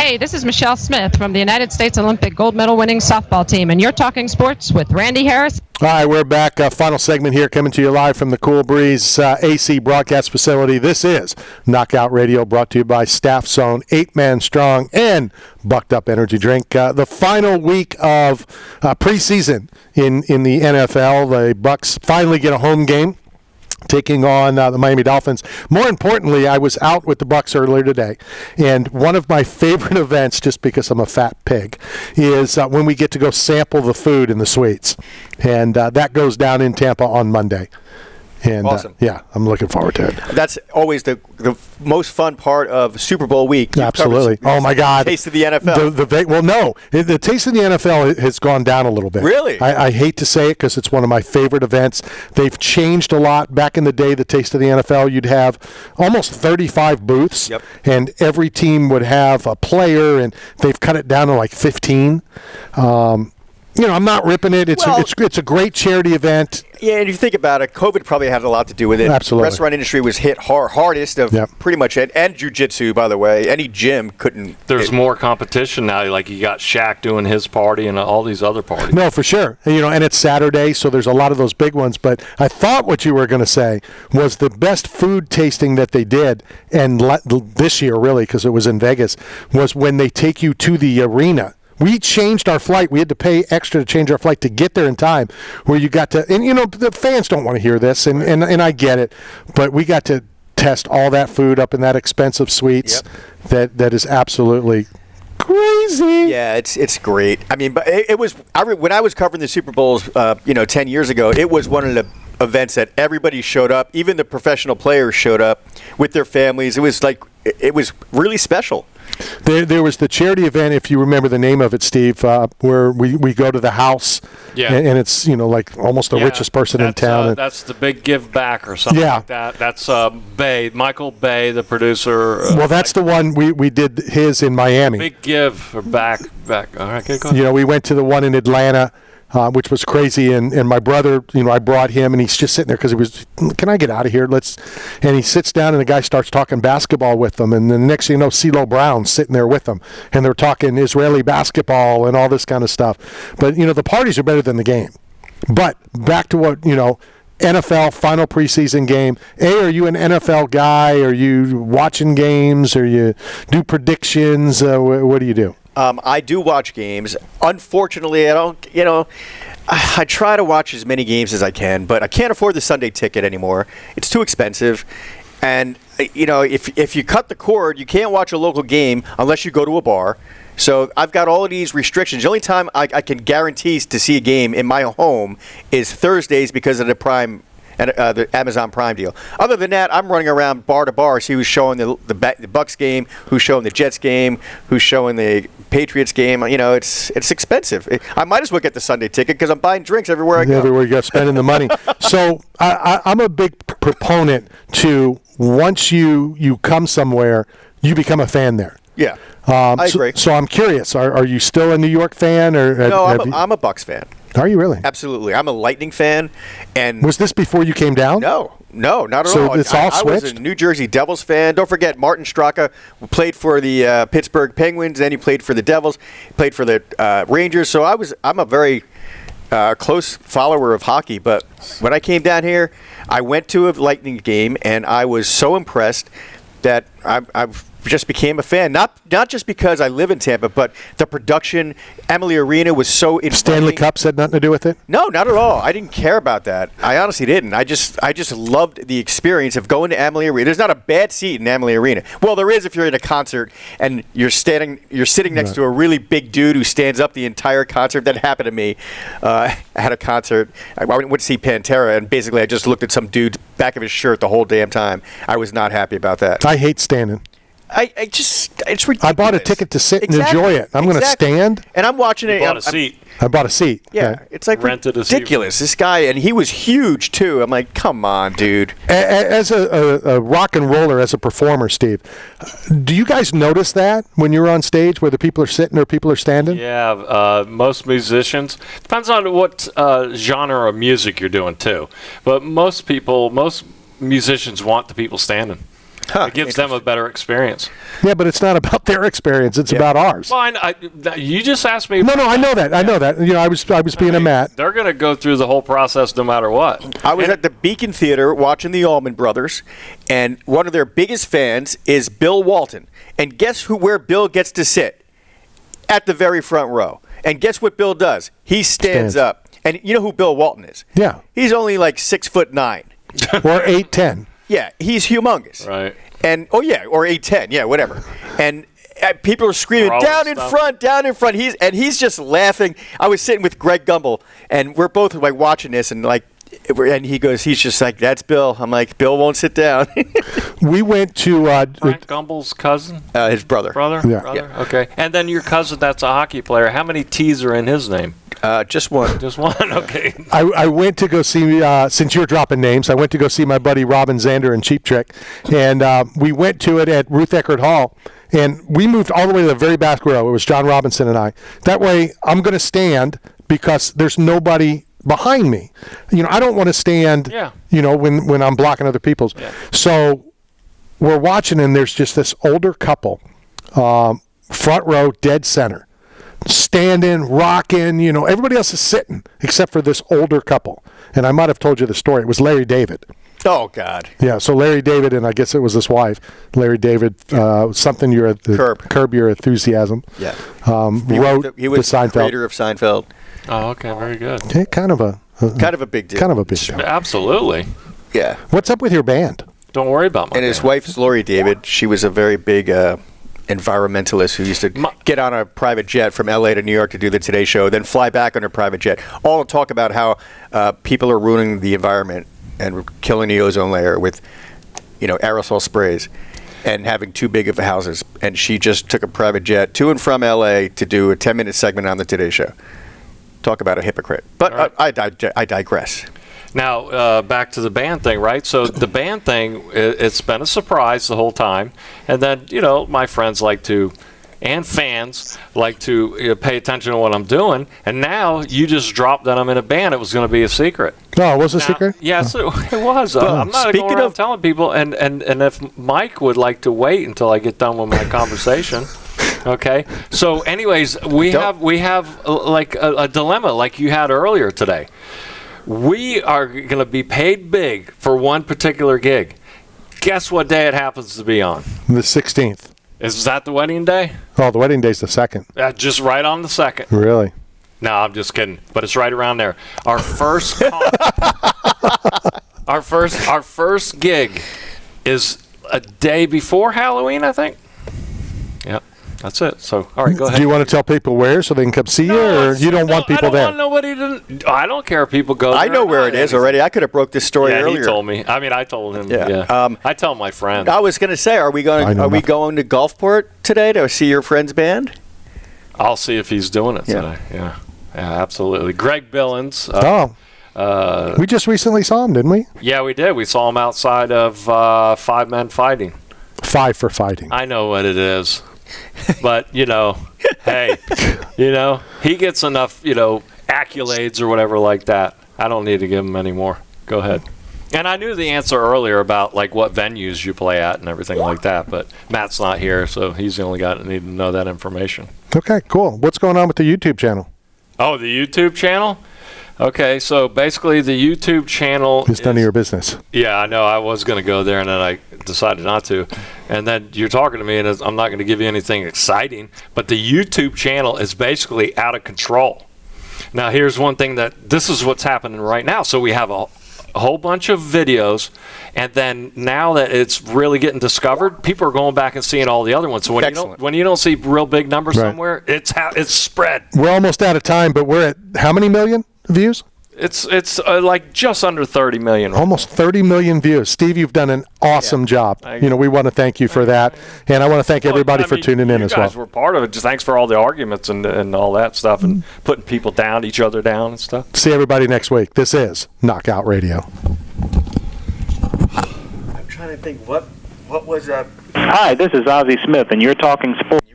Hey, this is Michelle Smith from the United States Olympic gold medal winning softball team, and you're talking sports with Randy Harris. All right, we're back. Final segment here, coming to you live from the Cool Breeze AC broadcast facility. This is Knockout Radio, brought to you by Staff Zone, 8-Man Strong, and Bucked Up Energy Drink. The final week of preseason in the NFL. The Bucs finally get a home game, taking on the Miami Dolphins. More importantly, I was out with the Bucs earlier today, and one of my favorite events, just because I'm a fat pig, is when we get to go sample the food in the suites, and that goes down in Tampa on Monday. And awesome. Yeah, I'm looking forward to it. That's always the most fun part of Super Bowl week. Absolutely. Oh, my God. Taste of the NFL. The Taste of the NFL has gone down a little bit. Really? I hate to say it because it's one of my favorite events. They've changed a lot. Back in the day, the Taste of the NFL, you'd have almost 35 booths, yep, and every team would have a player, and they've cut it down to like 15. I'm not ripping it. It's a great charity event. Yeah, and if you think about it, COVID probably had a lot to do with it. Absolutely. The restaurant industry was hit hardest of pretty much it, and jiu-jitsu, by the way. Any gym couldn't. There's more competition now. Like, you got Shaq doing his party and all these other parties. No, for sure. And it's Saturday, so there's a lot of those big ones. But I thought what you were going to say was the best food tasting that they did, and this year really, because it was in Vegas, was when they take you to the arena. We changed our flight. We had to pay extra to change our flight to get there in time, where you got to, and the fans don't want to hear this, and I get it, but we got to test all that food up in that expensive suites. Yep. That is absolutely crazy. Yeah, it's great. I mean, but it was, when I was covering the Super Bowls, 10 years ago, it was one of the events that everybody showed up. Even the professional players showed up with their families. It was really special. There was the charity event, if you remember the name of it, Steve, where we go to the house, and it's like almost the richest person in town. That's the Big Give Back or something like that. That's Michael Bay, the producer. Well, that's the one we did his in Miami. Big Give or back. All right, go ahead. We went to the one in Atlanta, which was crazy, and my brother, I brought him, and he's just sitting there because he was, can I get out of here? And he sits down, and the guy starts talking basketball with them, and then the next thing you know, CeeLo Brown's sitting there with them, and they're talking Israeli basketball and all this kind of stuff. But, the parties are better than the game. But back to what, NFL final preseason game. Are you an NFL guy? Are you watching games? Or you do predictions? What do you do? I do watch games. Unfortunately, I don't, I try to watch as many games as I can, but I can't afford the Sunday ticket anymore. It's too expensive. And, if you cut the cord, you can't watch a local game unless you go to a bar. So I've got all of these restrictions. The only time I can guarantee to see a game in my home is Thursdays because of the Prime and the Amazon Prime deal. Other than that, I'm running around bar to bar, see who's showing the Bucs game, who's showing the Jets game, who's showing the Patriots game. It's expensive. I might as well get the Sunday ticket because I'm buying drinks everywhere I go. Everywhere you go, spending the money. So I'm a big proponent to, once you come somewhere, you become a fan there. Yeah, I agree. So I'm curious, are you still a New York fan? No, I'm a Bucs fan. Are you really? Absolutely. I'm a Lightning fan. And was this before you came down? No, not at all. So it's all switched? I was a New Jersey Devils fan. Don't forget, Martin Straka played for the Pittsburgh Penguins, then he played for the Devils, played for the Rangers. So I'm a very close follower of hockey. But when I came down here, I went to a Lightning game, and I was so impressed that I've just became a fan. Not just because I live in Tampa, but the production. Emily Arena was so inviting. Stanley Cups had nothing to do with it? No, not at all. I didn't care about that. I honestly didn't. I just loved the experience of going to Emily Arena. There's not a bad seat in Emily Arena. Well, there is if you're at a concert and you're sitting next to a really big dude who stands up the entire concert. That happened to me. I had a concert. I went to see Pantera, and basically I just looked at some dude's back of his shirt the whole damn time. I was not happy about that. I hate standing. It's ridiculous. I bought a ticket to sit and enjoy it. I'm going to stand. And I'm watching it. You bought a seat. I bought a seat. Yeah, okay. It's like rented ridiculous. This guy, and he was huge too. I'm like, come on, dude. As a rock and roller, as a performer, Steve, do you guys notice that when you're on stage, whether people are sitting or people are standing? Yeah, most musicians. Depends on what genre of music you're doing too. But most musicians want the people standing. It gives them a better experience. Yeah, but it's not about their experience. It's about ours. Well, you just asked me. No, I know that. I know that. I was being a Matt. They're going to go through the whole process no matter what. I was at the Beacon Theater watching the Allman Brothers, and one of their biggest fans is Bill Walton. And guess where Bill gets to sit? At the very front row. And guess what Bill does? He stands up. And you know who Bill Walton is? Yeah. He's only like 6'9". Or 8'10". Yeah, he's humongous. Right. And or 8'10", yeah, whatever. And people are screaming down in front. He's just laughing. I was sitting with Greg Gumbel, and we're both like watching this, and he's just like, "That's Bill." I'm like, "Bill won't sit down." We went to Frank Gumbel's cousin, his brother. Yeah. Brother. Okay. And then your cousin, that's a hockey player. How many T's are in his name? Just one. Just one. Okay. I went to go see, since you're dropping names, I went to go see my buddy Robin Zander in Cheap Trick, and we went to it at Ruth Eckerd Hall, and we moved all the way to the very back row. It was John Robinson and I. That way, I'm going to stand because there's nobody behind me. I don't want to stand, when I'm blocking other people's. Yeah. So we're watching, and there's just this older couple, front row, dead center. Standing, rocking, everybody else is sitting except for this older couple. And I might have told you the story. It was Larry David. Oh, God. Yeah, so Larry David, and I guess it was his wife, Larry David, something Curb Your Enthusiasm. Yeah. He was the creator of Seinfeld. Oh, okay, very good. Okay, kind of a big deal. Kind of a big deal. Absolutely. Yeah. What's up with your band? Don't worry about my And his wife's Lori David. She was a very big environmentalist who used to get on a private jet from L.A. to New York to do the Today Show, then fly back on her private jet. All to talk about how people are ruining the environment and killing the ozone layer with, aerosol sprays and having too big of houses. And she just took a private jet to and from L.A. to do a 10-minute segment on the Today Show. Talk about a hypocrite. But I digress. Now, back to the band thing, right? So the band thing, it's been a surprise the whole time. And then, my friends and fans like to pay attention to what I'm doing. And now you just dropped that I'm in a band. It was going to be a secret. Oh, it was a secret? Yes, it was. I'm not going around telling people. And if Mike would like to wait until I get done with my conversation. Okay. So anyways, we have like a dilemma like you had earlier today. We are going to be paid big for one particular gig. Guess what day it happens to be on? The 16th. Is that the wedding day? Oh, the wedding day's the 2nd. Just right on the 2nd. Really? No, I'm just kidding. But it's right around there. Our first our first gig is a day before Halloween, I think. Yep. That's it. So, all right, go ahead. Do you want to tell people where so they can come see you, or you don't want people there? I don't care if people go there. I know where it is already. I could have broke this story earlier. He told me. I mean, I told him. Yeah. I tell my friend. I was going to say, are we going to Gulfport today to see your friend's band? I'll see if he's doing it today. Yeah, absolutely. Greg Billings. We just recently saw him, didn't we? Yeah, we did. We saw him outside of 5 Men Fighting. 5 for Fighting. I know what it is. But, hey, he gets enough, accolades or whatever like that. I don't need to give him any more. Go ahead. And I knew the answer earlier about, what venues you play at and everything like that. But Matt's not here, so he's the only guy that needed to know that information. Okay, cool. What's going on with the YouTube channel? Oh, the YouTube channel? Okay, so basically the YouTube channel is none of your business. Yeah, I know. I was going to go there, and then I decided not to. And then you're talking to me, and I'm not going to give you anything exciting, but the YouTube channel is basically out of control. Now, here's one thing this is what's happening right now. So we have a whole bunch of videos, and then now that it's really getting discovered, people are going back and seeing all the other ones. So when you don't see real big numbers somewhere, it's spread. We're almost out of time, but we're at how many million views? It's like just under 30 million. Almost 30 million views. Steve, you've done an awesome job. We want to thank you for that. And I want to thank everybody for tuning in as well. You guys were part of it. Just thanks for all the arguments and all that stuff and putting people down, each other down and stuff. See everybody next week. This is Knockout Radio. I'm trying to think what was Hi, this is Ozzie Smith, and you're talking sports.